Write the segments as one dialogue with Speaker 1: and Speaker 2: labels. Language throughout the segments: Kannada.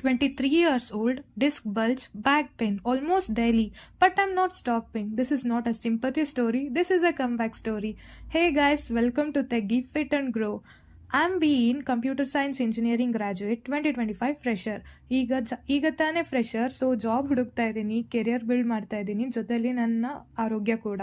Speaker 1: 23 years old, disc bulge, back pain, almost daily. But I'm not stopping. This is not a sympathy story, this is a comeback story. Hey guys, welcome to Teggy Fit and Grow. I'm being computer science engineering graduate 2025 fresher. ಈಗ ತಾನೇ ಫ್ರೆಷರ್, ಸೊ ಜಾಬ್ ಹುಡುಕ್ತಾ ಇದ್ದೀನಿ, ಕೆರಿಯರ್ ಬಿಲ್ಡ್ ಮಾಡ್ತಾ ಇದ್ದೀನಿ, ಜೊತೆಲಿ ನನ್ನ ಆರೋಗ್ಯ ಕೂಡ.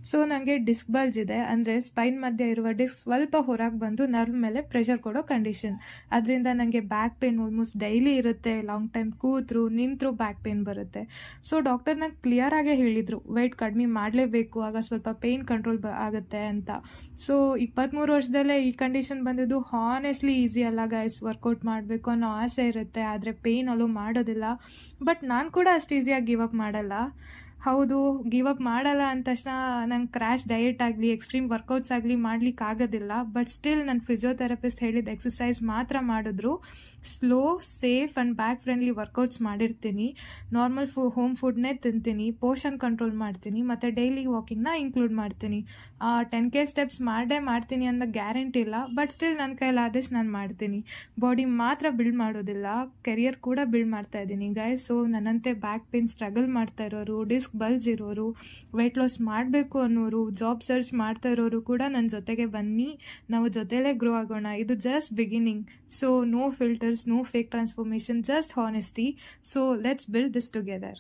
Speaker 1: ಸೊ ನನಗೆ ಡಿಸ್ಕ್ ಬಲ್ಜ್ ಇದೆ, ಅಂದರೆ ಸ್ಪೈನ್ ಮಧ್ಯೆ ಇರುವ ಡಿಸ್ಕ್ ಸ್ವಲ್ಪ ಹೊರಗೆ ಬಂದು ನರ್ವ್ ಮೇಲೆ ಪ್ರೆಷರ್ ಕೊಡೋ ಕಂಡೀಷನ್. ಅದರಿಂದ ನನಗೆ ಬ್ಯಾಕ್ ಪೇನ್ ಆಲ್ಮೋಸ್ಟ್ ಡೈಲಿ ಇರುತ್ತೆ. ಲಾಂಗ್ ಟೈಮ್ ಕೂತ್ರು ನಿಂತರು ಬ್ಯಾಕ್ ಪೇನ್ ಬರುತ್ತೆ. ಸೊ ಡಾಕ್ಟರ್ ನಂಗೆ ಕ್ಲಿಯರ್ ಆಗೇ ಹೇಳಿದರು, ವೆಯ್ಟ್ ಕಡಿಮೆ ಮಾಡಲೇಬೇಕು, ಆಗ ಸ್ವಲ್ಪ ಪೇನ್ ಕಂಟ್ರೋಲ್ ಆಗುತ್ತೆ ಅಂತ. ಸೊ 23 ವರ್ಷದಲ್ಲೇ ಈ ಕಂಡೀಷನ್ ಬಂದಿದ್ದು ಹಾನೆಸ್ಟ್ಲಿ ಈಸಿ ಅಲ್ಲ ಗೈಸ್. ವರ್ಕೌಟ್ ಮಾಡಬೇಕು ಅನ್ನೋ ಆಸೆ ಇರುತ್ತೆ, ಆದರೆ ಪೇನ್ ಅಲೋ ಮಾಡೋದಿಲ್ಲ. ಬಟ್ ನಾನು ಕೂಡ ಅಷ್ಟು ಈಸಿಯಾಗಿ ಗಿವ್ ಅಪ್ ಮಾಡಲ್ಲ. ಹೌದು, ಗಿವ್ ಅಪ್ ಮಾಡಲ್ಲ ಅಂದ ತಕ್ಷಣ ನಂಗೆ ಕ್ರ್ಯಾಶ್ ಡಯಟ್ ಆಗಲಿ ಎಕ್ಸ್ಟ್ರೀಮ್ ವರ್ಕೌಟ್ಸ್ ಆಗಲಿ ಮಾಡ್ಲಿಕ್ಕೆ ಆಗೋದಿಲ್ಲ. ಬಟ್ ಸ್ಟಿಲ್ ನನ್ನ ಫಿಸಿಯೋಥೆರಪಿಸ್ಟ್ ಹೇಳಿದ ಎಕ್ಸಸೈಸ್ ಮಾತ್ರ ಮಾಡಿದ್ರು. Slow, safe and back friendly workouts ಮಾಡಿರ್ತೀನಿ. ನಾರ್ಮಲ್ ಹೋಮ್ ಫುಡ್ನೇ ತಿಂತೀನಿ, ಪೋಷನ್ ಕಂಟ್ರೋಲ್ ಮಾಡ್ತೀನಿ, ಮತ್ತು ಡೈಲಿ ವಾಕಿಂಗ್ನ ಇನ್ಕ್ಲೂಡ್ ಮಾಡ್ತೀನಿ. 10K ಸ್ಟೆಪ್ಸ್ ಮಾಡ್ತೀನಿ ಅನ್ನೋ ಗ್ಯಾರಂಟಿ ಇಲ್ಲ, ಬಟ್ ಸ್ಟಿಲ್ ನನ್ನ ಕೈಲಾದಷ್ಟು ನಾನು ಮಾಡ್ತೀನಿ. ಬಾಡಿ ಮಾತ್ರ ಬಿಲ್ಡ್ ಮಾಡೋದಿಲ್ಲ, ಕೆರಿಯರ್ ಕೂಡ ಬಿಲ್ಡ್ ಮಾಡ್ತಾ ಇದ್ದೀನಿ ಗೈಸ್. ಸೊ ನನ್ನಂತೆ ಬ್ಯಾಕ್ ಪೇನ್ ಸ್ಟ್ರಗಲ್ ಮಾಡ್ತಾ ಇರೋರು, ಡಿಸ್ಕ್ ಬಲ್ಜ್ ಇರೋರು, ವೆಯ್ಟ್ ಲಾಸ್ ಮಾಡಬೇಕು ಅನ್ನೋರು, ಜಾಬ್ ಸರ್ಚ್ ಮಾಡ್ತಾ ಇರೋರು ಕೂಡ ನನ್ನ ಜೊತೆಗೆ ಬನ್ನಿ, ನಾವು ಜೊತೆಲೇ ಗ್ರೋ ಆಗೋಣ. ಇದು just beginning. So no filters, no fake transformation, just honesty. So let's build this together.